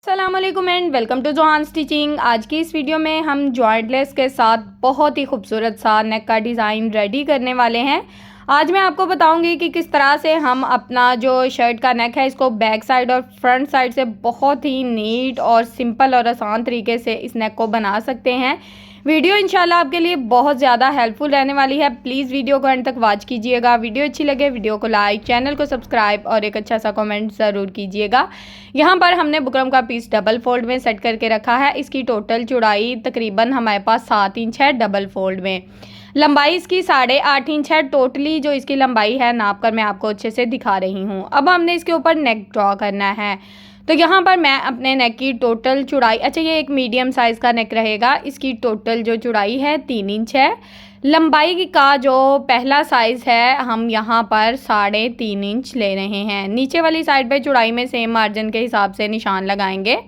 अस्सलामुअलैकुम and welcome to Johan stitching. आज की इस वीडियो में हम जॉइंटलेस के साथ बहुत ही खूबसूरत सा नेक का डिज़ाइन रेडी करने वाले हैं। आज मैं आपको बताऊंगी कि किस तरह से हम अपना जो शर्ट का नेक है इसको बैक साइड और फ्रंट साइड से बहुत ही नीट और सिंपल और आसान तरीके से इस नेक को बना सकते हैं। वीडियो इंशाल्लाह आपके लिए बहुत ज़्यादा हेल्पफुल रहने वाली है। प्लीज़ वीडियो को एंड तक वॉच कीजिएगा। वीडियो अच्छी लगे वीडियो को लाइक, चैनल को सब्सक्राइब और एक अच्छा सा कमेंट ज़रूर कीजिएगा। यहाँ पर हमने बुकरम का पीस डबल फोल्ड में सेट करके रखा है। इसकी टोटल चौड़ाई तकरीबन हमारे पास 7 इंच है डबल फोल्ड में। लंबाई इसकी 8.5 इंच है। टोटली जो इसकी लंबाई है नाप कर मैं आपको अच्छे से दिखा रही हूँ। अब हमने इसके ऊपर नेक ड्रॉ करना है। तो यहाँ पर मैं अपने नेक की टोटल चौड़ाई, अच्छा ये एक मीडियम साइज़ का नेक रहेगा। इसकी टोटल जो चौड़ाई है 3 इंच है। लंबाई का जो पहला साइज़ है हम यहाँ पर 3.5 इंच ले रहे हैं। नीचे वाली साइड पे चौड़ाई में सेम मार्जिन के हिसाब से निशान लगाएंगे।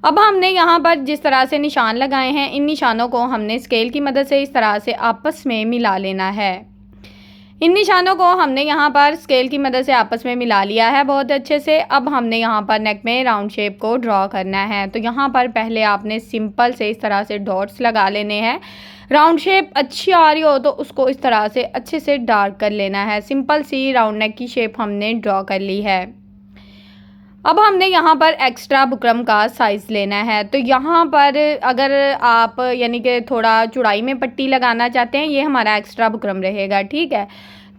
अब हमने यहाँ पर जिस तरह से निशान लगाए हैं इन निशानों को हमने स्केल की मदद से इस तरह से आपस में मिला लेना है। इन निशानों को हमने यहाँ पर स्केल की मदद से आपस में मिला लिया है बहुत अच्छे से। अब हमने यहाँ पर नेक में राउंड शेप को ड्रॉ करना है। तो यहाँ पर पहले आपने सिंपल से इस तरह से डॉट्स लगा लेने हैं। राउंड शेप अच्छी आ रही हो तो उसको इस तरह से अच्छे से डार्क कर लेना है। सिंपल सी राउंड नेक की शेप हमने ड्रॉ कर ली है। अब हमने यहाँ पर एक्स्ट्रा बुकरम का साइज़ लेना है। तो यहाँ पर अगर आप यानी कि थोड़ा चौड़ाई में पट्टी लगाना चाहते हैं, ये हमारा एक्स्ट्रा बुकरम रहेगा, ठीक है।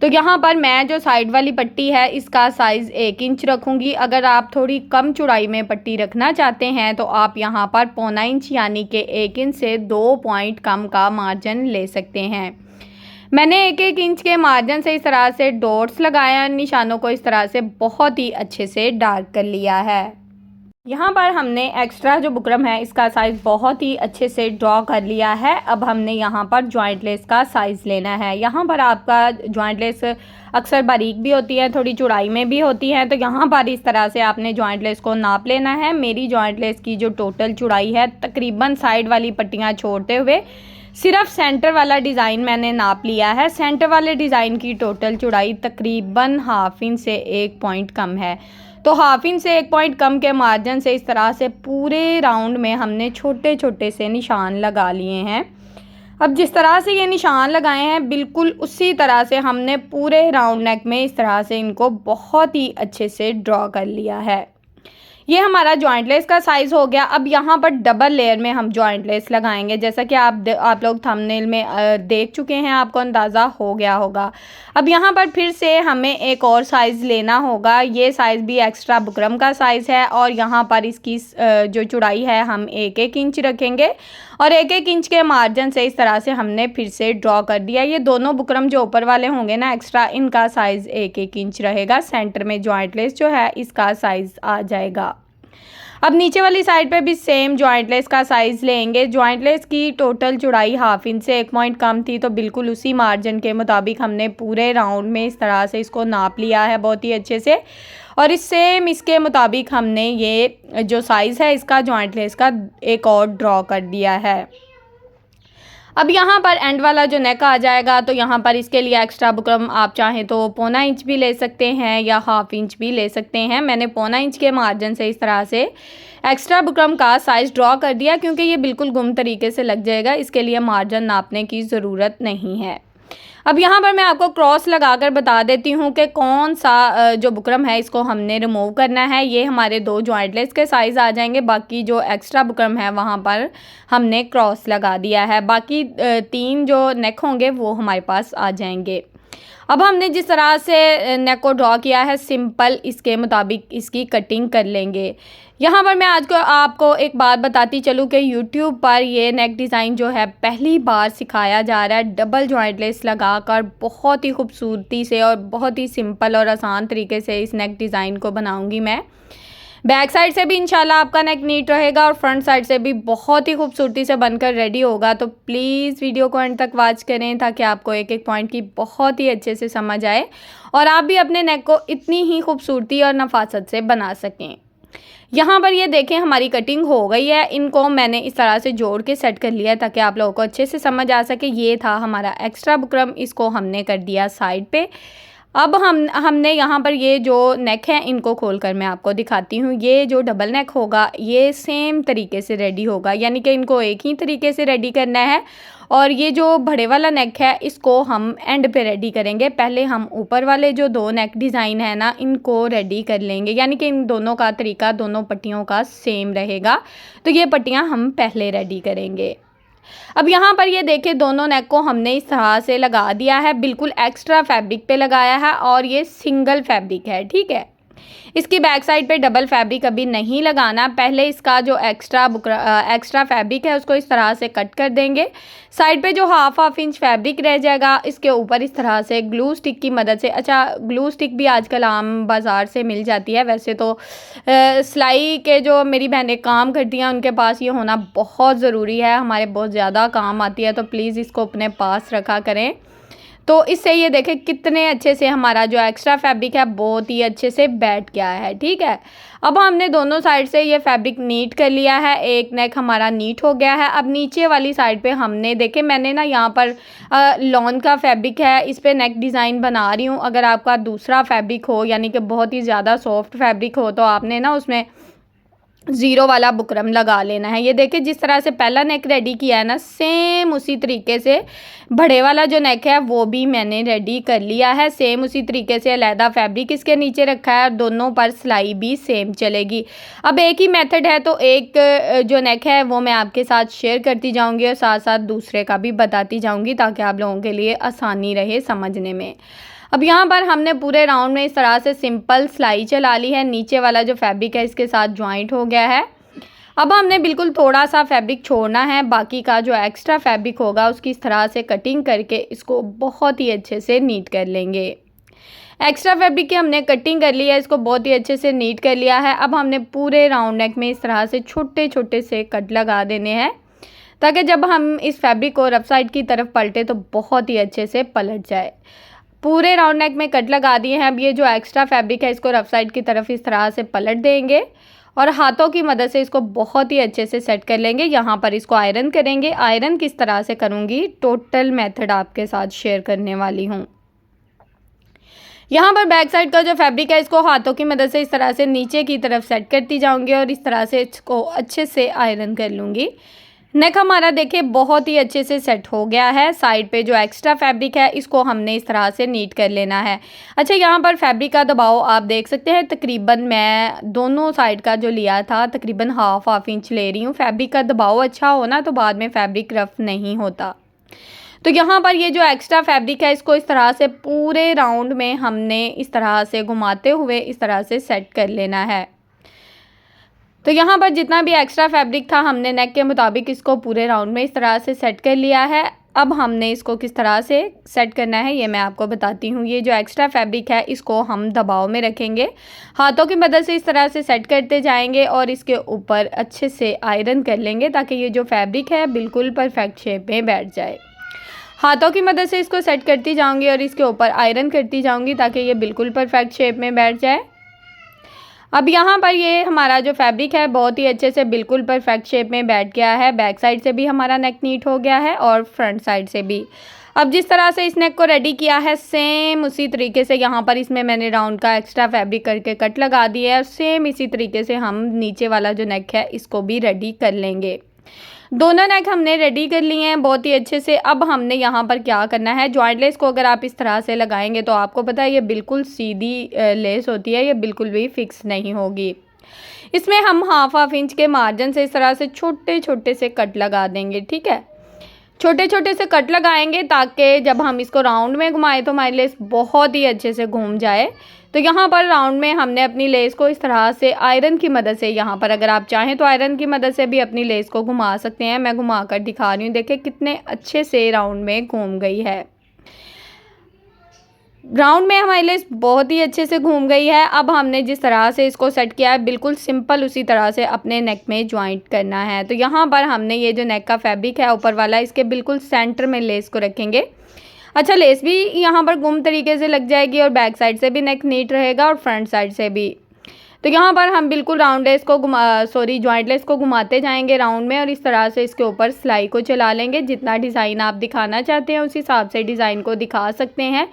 तो यहाँ पर मैं जो साइड वाली पट्टी है इसका साइज़ 1 इंच रखूँगी। अगर आप थोड़ी कम चौड़ाई में पट्टी रखना चाहते हैं तो आप यहाँ पर 0.25 इंच यानी कि 1 इंच से 2 पॉइंट कम का मार्जिन ले सकते हैं। मैंने 1-1 इंच के मार्जिन से इस तरह से डॉट्स लगाया, निशानों को इस तरह से बहुत ही अच्छे से डार्क कर लिया है। यहाँ पर हमने एक्स्ट्रा जो बुकरम है इसका साइज़ बहुत ही अच्छे से ड्रॉ कर लिया है। अब हमने यहाँ पर जॉइंट लेस का साइज़ लेना है। यहाँ पर आपका जॉइंट लेस अक्सर बारीक भी होती है, थोड़ी चौड़ाई में भी होती है। तो यहाँ पर इस तरह से आपने जॉइंट लेस को नाप लेना है। मेरी जॉइंट लेस की जो टोटल चौड़ाई है तकरीबन साइड वाली पट्टियाँ छोड़ते हुए सिर्फ सेंटर वाला डिज़ाइन मैंने नाप लिया है। सेंटर वाले डिज़ाइन की टोटल चौड़ाई तकरीबन 1/2 इंच से 1 पॉइंट कम है। तो 1/2 इंच से 1 पॉइंट कम के मार्जिन से इस तरह से पूरे राउंड में हमने छोटे छोटे से निशान लगा लिए हैं। अब जिस तरह से ये निशान लगाए हैं बिल्कुल उसी तरह से हमने पूरे राउंड नेक में इस तरह से इनको बहुत ही अच्छे से ड्रॉ कर लिया है। ये हमारा जॉइंट लेस का साइज़ हो गया। अब यहाँ पर डबल लेयर में हम जॉइंट लेस लगाएंगे, जैसा कि आप लोग थंबनेल में देख चुके हैं, आपको अंदाज़ा हो गया होगा। अब यहाँ पर फिर से हमें एक और साइज़ लेना होगा। ये साइज़ भी एक्स्ट्रा बुकरम का साइज़ है और यहाँ पर इसकी जो चौड़ाई है हम 1-1 इंच रखेंगे और 1-1 इंच के मार्जिन से इस तरह से हमने फिर से ड्रॉ कर दिया। ये दोनों बुकरम जो ऊपर वाले होंगे ना एक्स्ट्रा, इनका साइज़ 1-1 इंच रहेगा। सेंटर में जॉइंट लेस जो है इसका साइज़ आ जाएगा। अब नीचे वाली साइड पे भी सेम जॉइंट लेस का साइज़ लेंगे। जॉइंट लेस की टोटल चौड़ाई 1/2 इंच से 1 पॉइंट कम थी, तो बिल्कुल उसी मार्जिन के मुताबिक हमने पूरे राउंड में इस तरह से इसको नाप लिया है बहुत ही अच्छे से। और इसके मुताबिक हमने ये जो साइज़ है इसका जॉइंट लेस का एक और ड्रॉ कर दिया है। अब यहाँ पर एंड वाला जो नेक आ जाएगा तो यहाँ पर इसके लिए एक्स्ट्रा बुकरम आप चाहें तो 0.25 इंच भी ले सकते हैं या 1/2 इंच भी ले सकते हैं। मैंने 0.25 इंच के मार्जिन से इस तरह से एक्स्ट्रा बुकरम का साइज़ ड्रॉ कर दिया क्योंकि ये बिल्कुल गुम तरीके से लग जाएगा, इसके लिए मार्जिन नापने की ज़रूरत नहीं है। अब यहाँ पर मैं आपको क्रॉस लगाकर बता देती हूँ कि कौन सा जो बुकरम है इसको हमने रिमूव करना है। ये हमारे 2 जॉइंट लेस के साइज़ आ जाएंगे, बाकी जो एक्स्ट्रा बुकरम है वहाँ पर हमने क्रॉस लगा दिया है। बाकी 3 जो नेक होंगे वो हमारे पास आ जाएंगे। अब हमने जिस तरह से नेक को ड्रॉ किया है सिंपल इसके मुताबिक इसकी कटिंग कर लेंगे। यहाँ पर मैं आज को आपको एक बात बताती चलूँ कि YouTube पर ये नेक डिज़ाइन जो है पहली बार सिखाया जा रहा है। डबल जॉइंट लेस लगाकर बहुत ही खूबसूरती से और बहुत ही सिंपल और आसान तरीके से इस नेक डिज़ाइन को बनाऊँगी मैं। बैक साइड से भी इंशाल्लाह आपका नेक नीट रहेगा और फ्रंट साइड से भी बहुत ही खूबसूरती से बनकर रेडी होगा। तो प्लीज़ वीडियो को एंड तक वॉच करें ताकि आपको एक एक पॉइंट की बहुत ही अच्छे से समझ आए और आप भी अपने नेक को इतनी ही खूबसूरती और नफासत से बना सकें। यहाँ पर ये देखें हमारी कटिंग हो गई है। इनको मैंने इस तरह से जोड़ के सेट कर लिया ताकि आप लोगों को अच्छे से समझ आ सके। ये था हमारा एक्स्ट्रा बुकरम, इसको हमने कर दिया साइड पे। अब हमने यहाँ पर ये जो नेक है इनको खोलकर मैं आपको दिखाती हूँ। ये जो डबल नेक होगा ये सेम तरीके से रेडी होगा, यानी कि इनको एक ही तरीके से रेडी करना है। और ये जो बड़े वाला नेक है इसको हम एंड पे रेडी करेंगे। पहले हम ऊपर वाले जो 2 नेक डिज़ाइन है ना इनको रेडी कर लेंगे, यानी कि इन दोनों का तरीका दोनों पट्टियों का सेम रहेगा। तो ये पट्टियाँ हम पहले रेडी करेंगे। अब यहाँ पर ये देखिए दोनों नेक को हमने इस तरह से लगा दिया है, बिल्कुल एक्स्ट्रा फैब्रिक पे लगाया है और ये सिंगल फैब्रिक है, ठीक है। इसकी बैक साइड पे डबल फैब्रिक अभी नहीं लगाना, पहले इसका जो एक्स्ट्रा फैब्रिक है उसको इस तरह से कट कर देंगे। साइड पे जो हाफ इंच फैब्रिक रह जाएगा इसके ऊपर इस तरह से ग्लू स्टिक की मदद से, अच्छा ग्लू स्टिक भी आजकल आम बाज़ार से मिल जाती है, वैसे तो सिलाई के जो मेरी बहनें काम करती हैं उनके पास ये होना बहुत ज़रूरी है, हमारे बहुत ज़्यादा काम आती है, तो प्लीज़ इसको अपने पास रखा करें। तो इससे ये देखें कितने अच्छे से हमारा जो एक्स्ट्रा फैब्रिक है बहुत ही अच्छे से बैठ गया है, ठीक है। अब हमने दोनों साइड से ये फैब्रिक नीट कर लिया है, एक नेक हमारा नीट हो गया है। अब नीचे वाली साइड पे हमने देखे मैंने ना यहाँ पर लॉन का फैब्रिक है, इस पर नेक डिज़ाइन बना रही हूँ। अगर आपका दूसरा फैब्रिक हो यानी कि बहुत ही ज़्यादा सॉफ्ट फैब्रिक हो तो आपने ना उसमें ज़ीरो वाला बुकरम लगा लेना है। ये देखिए जिस तरह से पहला नेक रेडी किया है ना सेम उसी तरीके से बड़े वाला जो नेक है वो भी मैंने रेडी कर लिया है। सेम उसी तरीके से अलहदा फैब्रिक इसके नीचे रखा है और दोनों पर सिलाई भी सेम चलेगी। अब एक ही मेथड है तो एक जो नेक है वो मैं आपके साथ शेयर करती जाऊंगी और साथ साथ दूसरे का भी बताती जाऊंगी ताकि आप लोगों के लिए आसानी रहे समझने में। अब यहाँ पर हमने पूरे राउंड में इस तरह से सिंपल सिलाई चला ली है, नीचे वाला जो फैब्रिक है इसके साथ ज्वाइंट हो गया है। अब हमने बिल्कुल थोड़ा सा फैब्रिक छोड़ना है, बाकी का जो एक्स्ट्रा फैब्रिक होगा उसकी इस तरह से कटिंग करके इसको बहुत ही अच्छे से नीट कर लेंगे। एक्स्ट्रा फैब्रिक की हमने कटिंग कर ली है, इसको बहुत ही अच्छे से नीट कर लिया है। अब हमने पूरे राउंड नेक में इस तरह से छोटे छोटे से कट लगा देने हैं ताकि जब हम इस फैब्रिक को रफ साइड की तरफ पलटे तो बहुत ही अच्छे से पलट जाए। पूरे राउंड नेक में कट लगा दिए हैं। अब ये जो एक्स्ट्रा फैब्रिक है इसको रफ साइड की तरफ इस तरह से पलट देंगे और हाथों की मदद से इसको बहुत ही अच्छे से सेट कर लेंगे। यहाँ पर इसको आयरन करेंगे। आयरन किस तरह से करूँगी टोटल मेथड आपके साथ शेयर करने वाली हूँ। यहाँ पर बैक साइड का जो फैब्रिक है इसको हाथों की मदद से इस तरह से नीचे की तरफ सेट करती जाऊँगी और इस तरह से इसको अच्छे से आयरन कर लूँगी। नेक हमारा देखिए बहुत ही अच्छे से सेट हो गया है। साइड पे जो एक्स्ट्रा फैब्रिक है इसको हमने इस तरह से नीट कर लेना है। अच्छा यहाँ पर फैब्रिक का दबाव आप देख सकते हैं, तकरीबन मैं दोनों साइड का जो लिया था तकरीबन हाफ इंच ले रही हूँ। फैब्रिक का दबाव अच्छा हो ना तो बाद में फैब्रिक रफ नहीं होता। तो यहाँ पर ये जो एक्स्ट्रा फैब्रिक है इसको इस तरह से पूरे राउंड में हमने इस तरह से घुमाते हुए इस तरह से सेट कर लेना है। तो यहाँ पर जितना भी एक्स्ट्रा फैब्रिक था हमने नेक के मुताबिक इसको पूरे राउंड में इस तरह से सेट कर लिया है। अब हमने इसको किस तरह से सेट करना है ये मैं आपको बताती हूँ। ये जो एक्स्ट्रा फैब्रिक है इसको हम दबाव में रखेंगे, हाथों की मदद से इस तरह से सेट करते जाएंगे और इसके ऊपर अच्छे से आयरन कर लेंगे ताकि ये जो फैब्रिक है बिल्कुल परफेक्ट शेप में बैठ जाए। हाथों की मदद से इसको सेट करती जाऊँगी और इसके ऊपर आयरन करती जाऊँगी ताकि ये बिल्कुल परफेक्ट शेप में बैठ जाए। अब यहाँ पर ये हमारा जो फैब्रिक है बहुत ही अच्छे से बिल्कुल परफेक्ट शेप में बैठ गया है। बैक साइड से भी हमारा नेक नीट हो गया है और फ्रंट साइड से भी। अब जिस तरह से इस नेक को रेडी किया है सेम उसी तरीके से यहाँ पर इसमें मैंने राउंड का एक्स्ट्रा फैब्रिक करके कट लगा दिया है और सेम इसी तरीके से हम नीचे वाला जो नेक है इसको भी रेडी कर लेंगे। दोनों नेक हमने रेडी कर लिए हैं बहुत ही अच्छे से। अब हमने यहाँ पर क्या करना है, जॉइंट लेस को अगर आप इस तरह से लगाएंगे तो आपको पता है ये बिल्कुल सीधी लेस होती है, ये बिल्कुल भी फिक्स नहीं होगी। इसमें हम हाफ इंच के मार्जिन से इस तरह से छोटे छोटे से कट लगा देंगे, ठीक है। छोटे छोटे से कट लगाएंगे ताकि जब हम इसको राउंड में घुमाएं तो हमारी लेस बहुत ही अच्छे से घूम जाए। तो यहाँ पर राउंड में हमने अपनी लेस को इस तरह से आयरन की मदद से, यहाँ पर अगर आप चाहें तो आयरन की मदद से भी अपनी लेस को घुमा सकते हैं। मैं घुमा कर दिखा रही हूँ, देखिए कितने अच्छे से राउंड में घूम गई है। राउंड में हमारी लेस बहुत ही अच्छे से घूम गई है। अब हमने जिस तरह से इसको सेट किया है बिल्कुल सिंपल उसी तरह से अपने नेक में ज्वाइंट करना है। तो यहाँ पर हमने ये जो नेक का फैब्रिक है ऊपर वाला इसके बिल्कुल सेंटर में लेस को रखेंगे। अच्छा लेस भी यहाँ पर गुम तरीके से लग जाएगी और बैक साइड से भी नेक नीट रहेगा और फ्रंट साइड से भी। तो यहाँ पर हम बिल्कुल राउंड लेस को जॉइंट लेस को घुमाते जाएंगे राउंड में और इस तरह से इसके ऊपर सिलाई को चला लेंगे। जितना डिज़ाइन आप दिखाना चाहते हैं उस हिसाब से डिज़ाइन को दिखा सकते हैं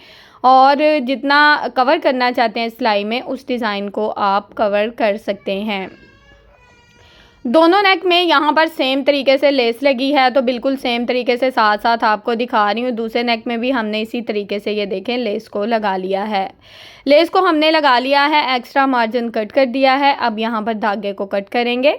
और जितना कवर करना चाहते हैं सिलाई में उस डिज़ाइन को आप कवर कर सकते हैं। दोनों नेक में यहाँ पर सेम तरीके से लेस लगी है, तो बिल्कुल सेम तरीके से साथ साथ आपको दिखा रही हूँ। दूसरे नेक में भी हमने इसी तरीके से ये देखें लेस को लगा लिया है। लेस को हमने लगा लिया है, एक्स्ट्रा मार्जिन कट कर दिया है। अब यहाँ पर धागे को कट करेंगे।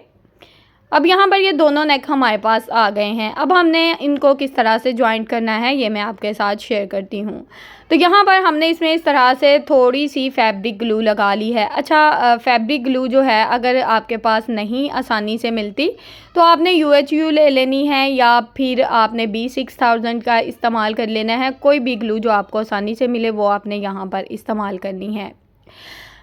अब यहाँ पर ये दोनों नेक हमारे पास आ गए हैं। अब हमने इनको किस तरह से ज्वाइंट करना है ये मैं आपके साथ शेयर करती हूँ। तो यहाँ पर हमने इसमें इस तरह से थोड़ी सी फैब्रिक ग्लू लगा ली है। अच्छा, फैब्रिक ग्लू जो है अगर आपके पास नहीं आसानी से मिलती तो आपने UHU ले लेनी है या फिर आपने B6000 का इस्तेमाल कर लेना है। कोई भी ग्लू जो आपको आसानी से मिले वो आपने यहाँ पर इस्तेमाल करनी है।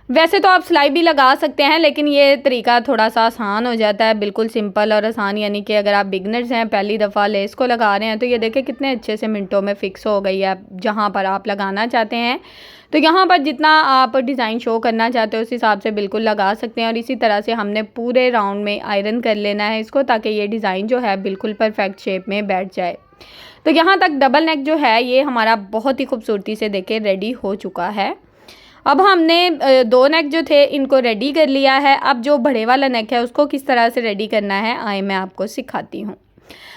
वैसे तो आप सिलाई भी लगा सकते हैं, लेकिन ये तरीका थोड़ा सा आसान हो जाता है, बिल्कुल सिंपल और आसान। यानी कि अगर आप बिगनर्स हैं, पहली दफ़ा लेस को लगा रहे हैं, तो ये देखें कितने अच्छे से मिनटों में फ़िक्स हो गई है जहाँ पर आप लगाना चाहते हैं। तो यहाँ पर जितना आप डिज़ाइन शो करना चाहते हो उस हिसाब से बिल्कुल लगा सकते हैं। और इसी तरह से हमने पूरे राउंड में आयरन कर लेना है इसको, ताकि ये डिज़ाइन जो है बिल्कुल परफेक्ट शेप में बैठ जाए। तो यहाँ तक डबल नेक जो है ये हमारा बहुत ही खूबसूरती से देखे रेडी हो चुका है। अब हमने दो नेक जो थे इनको रेडी कर लिया है। अब जो बड़े वाला नेक है उसको किस तरह से रेडी करना है आए मैं आपको सिखाती हूँ।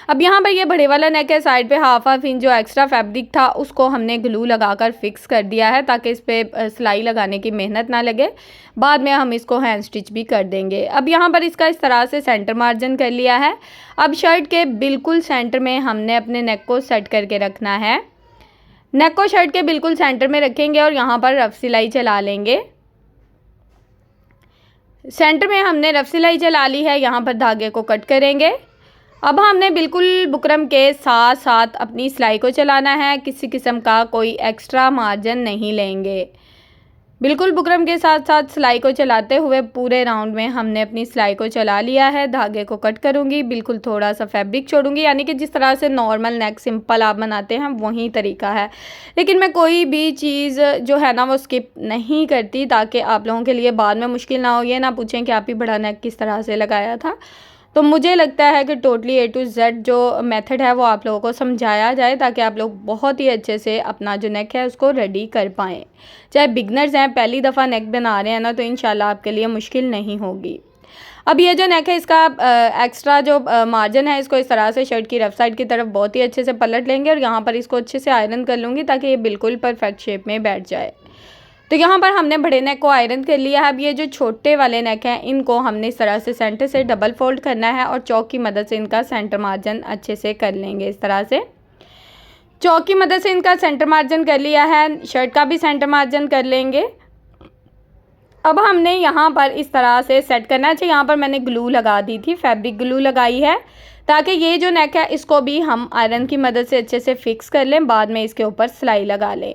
अब यहाँ पर ये बड़े वाला नेक है, साइड पे हाफ इंच जो एक्स्ट्रा फैब्रिक था उसको हमने ग्लू लगाकर फिक्स कर दिया है, ताकि इस पर सिलाई लगाने की मेहनत ना लगे। बाद में हम इसको हैंड स्टिच भी कर देंगे। अब यहाँ पर इसका इस तरह से सेंटर मार्जिन कर लिया है। अब शर्ट के बिल्कुल सेंटर में हमने अपने नेक को सेट करके रखना है। नेक को शर्ट के बिल्कुल सेंटर में रखेंगे और यहाँ पर रफ सिलाई चला लेंगे। सेंटर में हमने रफ सिलाई चला ली है, यहाँ पर धागे को कट करेंगे। अब हमने बिल्कुल बुकरम के साथ साथ अपनी सिलाई को चलाना है, किसी किस्म का कोई एक्स्ट्रा मार्जिन नहीं लेंगे। बिल्कुल बुकरम के साथ साथ सिलाई को चलाते हुए पूरे राउंड में हमने अपनी सिलाई को चला लिया है। धागे को कट करूँगी, बिल्कुल थोड़ा सा फैब्रिक छोड़ूंगी, यानी कि जिस तरह से नॉर्मल नेक सिंपल आप बनाते हैं वही तरीका है। लेकिन मैं कोई भी चीज़ जो है ना वो स्किप नहीं करती, ताकि आप लोगों के लिए बाद में मुश्किल ना हो, ये ना पूछें कि आप ही बड़ा नेक किस तरह से लगाया था। तो मुझे लगता है कि टोटली A to Z जो मेथड है वो आप लोगों को समझाया जाए, ताकि आप लोग बहुत ही अच्छे से अपना जो नेक है उसको रेडी कर पाएँ। चाहे बिगनर्स हैं, पहली दफ़ा नेक बना रहे हैं ना, तो इंशाल्लाह आपके लिए मुश्किल नहीं होगी। अब ये जो नेक है इसका एक्स्ट्रा जो मार्जिन है इसको इस तरह से शर्ट की रफ साइड की तरफ बहुत ही अच्छे से पलट लेंगे और यहाँ पर इसको अच्छे से आयरन कर लूँगी, ताकि ये बिल्कुल परफेक्ट शेप में बैठ जाए। तो यहाँ पर हमने बड़े नेक को आयरन कर लिया है। अब ये जो छोटे वाले नेक हैं इनको हमने इस तरह से सेंटर से डबल फोल्ड करना है और चौक की मदद से इनका सेंटर मार्जिन अच्छे से कर लेंगे। इस तरह से चौक की मदद से इनका सेंटर मार्जिन कर लिया है, शर्ट का भी सेंटर मार्जिन कर लेंगे। अब हमने यहाँ पर इस तरह से सेट करना चाहिए। यहाँ पर मैंने ग्लू लगा दी थी, फैब्रिक ग्लू लगाई है, ताकि ये जो नेक है इसको भी हम आयरन की मदद से अच्छे से फिक्स कर लें, बाद में इसके ऊपर सिलाई लगा लें।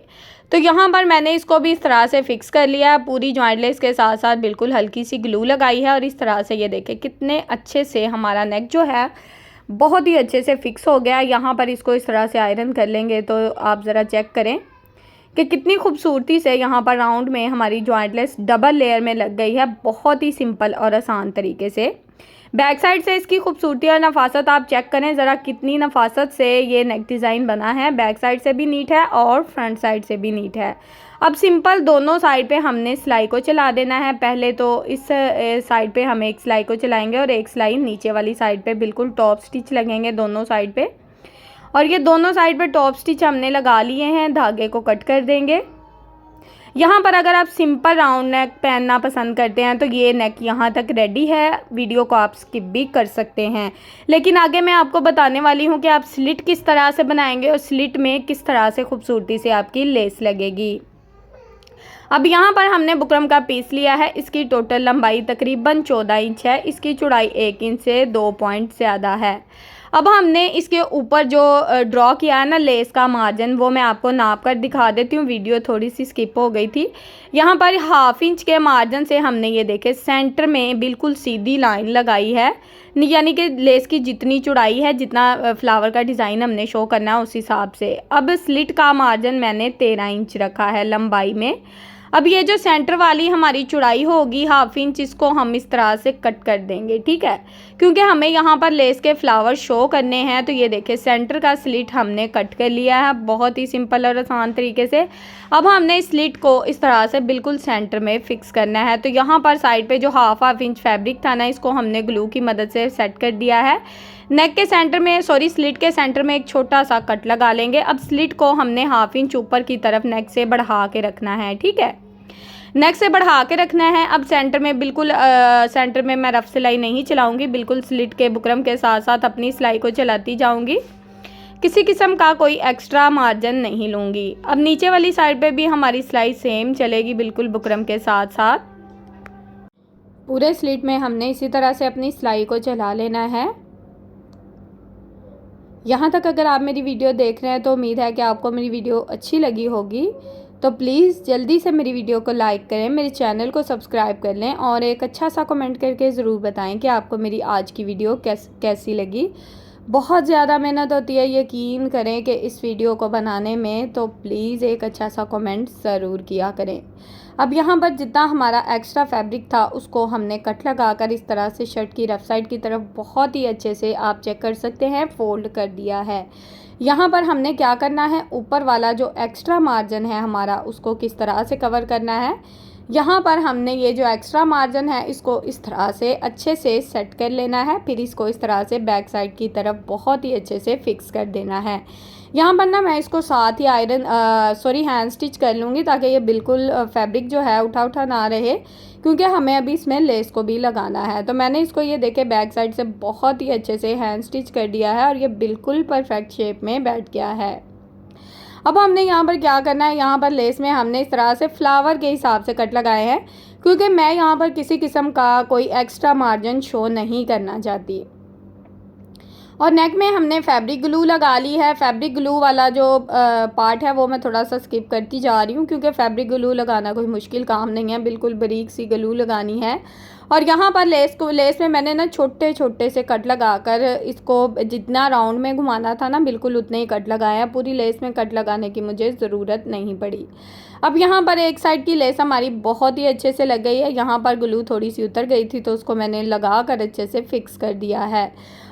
तो यहाँ पर मैंने इसको भी इस तरह से फिक्स कर लिया है। पूरी जॉइंट लेस के साथ साथ बिल्कुल हल्की सी ग्लू लगाई है और इस तरह से ये देखें कितने अच्छे से हमारा नेक जो है बहुत ही अच्छे से फिक्स हो गया। यहाँ पर इसको इस तरह से आयरन कर लेंगे तो आप ज़रा चेक करें कि कितनी खूबसूरती से यहाँ पर राउंड में हमारी जॉइंट लेस डबल लेयर में लग गई है, बहुत ही सिंपल और आसान तरीके से। बैक साइड से इसकी खूबसूरती और नफासत आप चेक करें ज़रा, कितनी नफासत से ये नेक डिज़ाइन बना है। बैक साइड से भी नीट है और फ्रंट साइड से भी नीट है। अब सिंपल दोनों साइड पे हमने सिलाई को चला देना है। पहले तो इस साइड पे हम एक सिलाई को चलाएंगे और एक सिलाई नीचे वाली साइड पे बिल्कुल टॉप स्टिच लगेंगे दोनों साइड पे। और ये दोनों साइड पे टॉप स्टिच हमने लगा लिए हैं, धागे को कट कर देंगे। यहाँ पर अगर आप सिंपल राउंड नेक पहनना पसंद करते हैं तो ये नेक यहाँ तक रेडी है। वीडियो को आप स्किप भी कर सकते हैं, लेकिन आगे मैं आपको बताने वाली हूँ कि आप स्लिट किस तरह से बनाएंगे और स्लिट में किस तरह से खूबसूरती से आपकी लेस लगेगी। अब यहाँ पर हमने बुकरम का पीस लिया है। इसकी टोटल लंबाई तकरीबन 14 इंच है, इसकी चौड़ाई 1 इंच से 2 पॉइंट ज़्यादा है। अब हमने इसके ऊपर जो ड्रॉ किया है ना लेस का मार्जिन, वो मैं आपको नाप कर दिखा देती हूँ, वीडियो थोड़ी सी स्किप हो गई थी। यहाँ पर ½ इंच के मार्जिन से हमने ये देखे सेंटर में बिल्कुल सीधी लाइन लगाई है, यानी कि लेस की जितनी चौड़ाई है, जितना फ्लावर का डिज़ाइन हमने शो करना है उस हिसाब से। अब स्लिट का मार्जिन मैंने 13 इंच रखा है लंबाई में। अब ये जो सेंटर वाली हमारी चौड़ाई होगी 1/2 इंच, इसको हम इस तरह से कट कर देंगे, ठीक है, क्योंकि हमें यहाँ पर लेस के फ्लावर शो करने हैं। तो ये देखिए सेंटर का स्लिट हमने कट कर लिया है बहुत ही सिंपल और आसान तरीके से। अब हमने इस स्लिट को इस तरह से बिल्कुल सेंटर में फिक्स करना है। तो यहाँ पर साइड पे जो 1/2 इंच फैब्रिक था ना, इसको हमने ग्लू की मदद से सेट कर दिया है। नेक के सेंटर में स्लिट के सेंटर में एक छोटा सा कट लगा लेंगे। अब स्लिट को हमने 1/2 इंच ऊपर की तरफ नेक से बढ़ा के रखना है, ठीक है, नेक से बढ़ा के रखना है। अब सेंटर में बिल्कुल सेंटर में मैं रफ सिलाई नहीं चलाऊंगी, बिल्कुल स्लिट के बुकरम के साथ साथ अपनी सिलाई को चलाती जाऊंगी, किसी किस्म का कोई एक्स्ट्रा मार्जिन नहीं लूँगी। अब नीचे वाली साइड पे भी हमारी सिलाई सेम चलेगी, बिल्कुल बुकरम के साथ साथ। पूरे स्लिट में हमने इसी तरह से अपनी सिलाई को चला लेना है। यहाँ तक अगर आप मेरी वीडियो देख रहे हैं तो उम्मीद है कि आपको मेरी वीडियो अच्छी लगी होगी। तो प्लीज़ जल्दी से मेरी वीडियो को लाइक करें, मेरे चैनल को सब्सक्राइब कर लें और एक अच्छा सा कमेंट करके ज़रूर बताएं कि आपको मेरी आज की वीडियो कैसी लगी। बहुत ज़्यादा मेहनत होती है, यकीन करें कि इस वीडियो को बनाने में, तो प्लीज़ एक अच्छा सा कमेंट ज़रूर किया करें। अब यहाँ पर जितना हमारा एक्स्ट्रा फैब्रिक था उसको हमने कट लगाकर इस तरह से शर्ट की रफ साइड की तरफ बहुत ही अच्छे से आप चेक कर सकते हैं फोल्ड कर दिया है। यहाँ पर हमने क्या करना है, ऊपर वाला जो एक्स्ट्रा मार्जिन है हमारा उसको किस तरह से कवर करना है। यहाँ पर हमने ये जो एक्स्ट्रा मार्जिन है इसको इस तरह से अच्छे से सेट कर लेना है, फिर इसको इस तरह से बैक साइड की तरफ बहुत ही अच्छे से फिक्स कर देना है। यहाँ पर ना मैं इसको साथ ही हैंड स्टिच कर लूँगी ताकि ये बिल्कुल फैब्रिक जो है उठा उठा ना रहे, क्योंकि हमें अभी इसमें लेस को भी लगाना है। तो मैंने इसको ये देखे बैक साइड से बहुत ही अच्छे से हैंड स्टिच कर दिया है और ये बिल्कुल परफेक्ट शेप में बैठ गया है। अब हमने यहाँ पर क्या करना है, यहाँ पर लेस में हमने इस तरह से फ्लावर के हिसाब से कट लगाए हैं, क्योंकि मैं यहाँ पर किसी किस्म का कोई एक्स्ट्रा मार्जिन शो नहीं करना चाहती। और नेक में हमने फैब्रिक ग्लू लगा ली है। फैब्रिक ग्लू वाला जो पार्ट है वो मैं थोड़ा सा स्किप करती जा रही हूँ, क्योंकि फैब्रिक ग्लू लगाना कोई मुश्किल काम नहीं है, बिल्कुल बारीक सी ग्लू लगानी है। और यहाँ पर लेस में मैंने ना छोटे छोटे से कट लगाकर इसको जितना राउंड में घुमाना था ना बिल्कुल उतने ही कट लगाया, पूरी लेस में कट लगाने की मुझे ज़रूरत नहीं पड़ी। अब यहाँ पर एक साइड की लेस हमारी बहुत ही अच्छे से लग गई है, यहाँ पर ग्लू थोड़ी सी उतर गई थी तो उसको मैंने लगा कर अच्छे से फिक्स कर दिया है।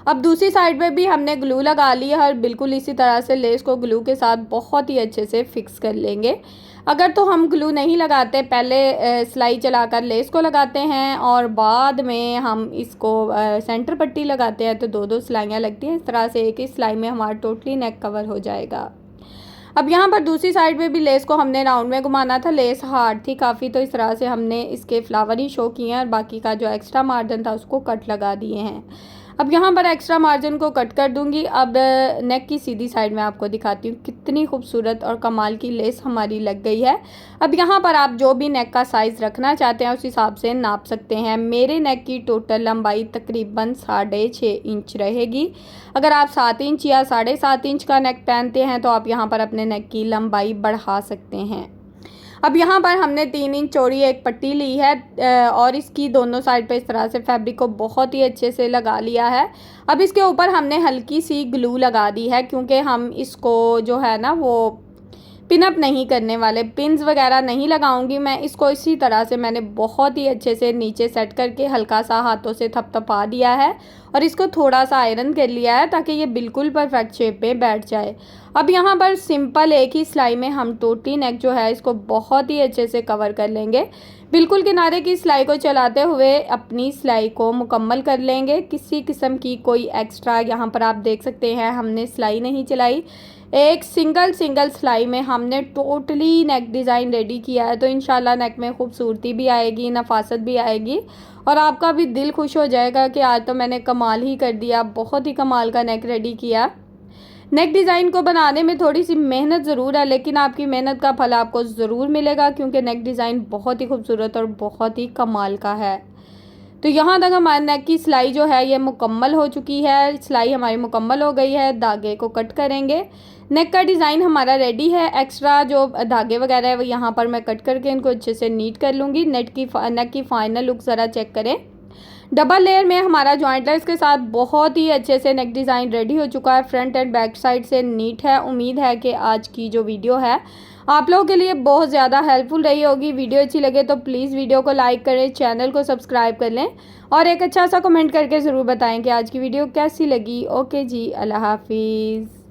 अब दूसरी साइड पे भी हमने ग्लू लगा ली है और बिल्कुल इसी तरह से लेस को ग्लू के साथ बहुत ही अच्छे से फिक्स कर लेंगे। अगर तो हम ग्लू नहीं लगाते, पहले सिलाई चलाकर लेस को लगाते हैं और बाद में हम इसको सेंटर पट्टी लगाते हैं तो दो दो सिलाइयाँ लगती हैं। इस तरह से एक ही सिलाई में हमारा टोटली नेक कवर हो जाएगा। अब यहाँ पर दूसरी साइड पे भी लेस को हमने राउंड में घुमाना था, लेस हार्ड थी काफ़ी, तो इस तरह से हमने इसके फ्लावर ही शो किए हैं और बाकी का जो एक्स्ट्रा मार्जिन था उसको कट लगा दिए हैं। अब यहाँ पर एक्स्ट्रा मार्जिन को कट कर दूंगी। अब नेक की सीधी साइड में आपको दिखाती हूँ कितनी खूबसूरत और कमाल की लेस हमारी लग गई है। अब यहाँ पर आप जो भी नेक का साइज़ रखना चाहते हैं उस हिसाब से नाप सकते हैं। मेरे नेक की टोटल लंबाई तकरीबन 6.5 इंच रहेगी। अगर आप 7 इंच या 7.5 इंच का नेक पहनते हैं तो आप यहाँ पर अपने नेक की लंबाई बढ़ा सकते हैं। अब यहाँ पर हमने 3 इंच चौड़ी एक पट्टी ली है और इसकी दोनों साइड पे इस तरह से फैब्रिक को बहुत ही अच्छे से लगा लिया है। अब इसके ऊपर हमने हल्की सी ग्लू लगा दी है, क्योंकि हम इसको जो है ना वो पिनअप नहीं करने वाले, पिन्स वगैरह नहीं लगाऊंगी मैं इसको। इसी तरह से मैंने बहुत ही अच्छे से नीचे सेट करके हल्का सा हाथों से थपथपा दिया है और इसको थोड़ा सा आयरन कर लिया है ताकि ये बिल्कुल परफेक्ट शेप में बैठ जाए। अब यहाँ पर सिंपल एक ही सिलाई में हम टोटली नेक जो है इसको बहुत ही अच्छे से कवर कर लेंगे। बिल्कुल किनारे की सिलाई को चलाते हुए अपनी सिलाई को मुकम्मल कर लेंगे। किसी किस्म की कोई एक्स्ट्रा यहाँ पर आप देख सकते हैं हमने सिलाई नहीं चलाई, एक सिंगल सिलाई में हमने टोटली नेक डिज़ाइन रेडी किया है। तो इंशाल्लाह नेक में खूबसूरती भी आएगी, नफासत भी आएगी और आपका भी दिल खुश हो जाएगा कि आज तो मैंने कमाल ही कर दिया, बहुत ही कमाल का नेक रेडी किया। नेक डिज़ाइन को बनाने में थोड़ी सी मेहनत ज़रूर है, लेकिन आपकी मेहनत का फल आपको ज़रूर मिलेगा, क्योंकि नेक डिज़ाइन बहुत ही खूबसूरत और बहुत ही कमाल का है। तो यहाँ तक हमारे नेक की सिलाई जो है ये मुकम्मल हो चुकी है। सिलाई हमारी मुकम्मल हो गई है, धागे को कट करेंगे। नेक का डिज़ाइन हमारा रेडी है। एक्स्ट्रा जो धागे वगैरह है वो यहाँ पर मैं कट करके इनको अच्छे से नीट कर लूँगी। नेक की फाइनल लुक ज़रा चेक करें। डबल लेयर में हमारा जॉइंट लेस के साथ बहुत ही अच्छे से नेक डिज़ाइन रेडी हो चुका है। फ्रंट एंड बैक साइड से नीट है। उम्मीद है कि आज की जो वीडियो है आप लोगों के लिए बहुत ज़्यादा हेल्पफुल रही होगी। वीडियो अच्छी लगे तो प्लीज़ वीडियो को लाइक करें, चैनल को सब्सक्राइब कर लें और एक अच्छा सा कमेंट करके ज़रूर बताएं कि आज की वीडियो कैसी लगी। ओके जी, अल्लाह हाफिज़।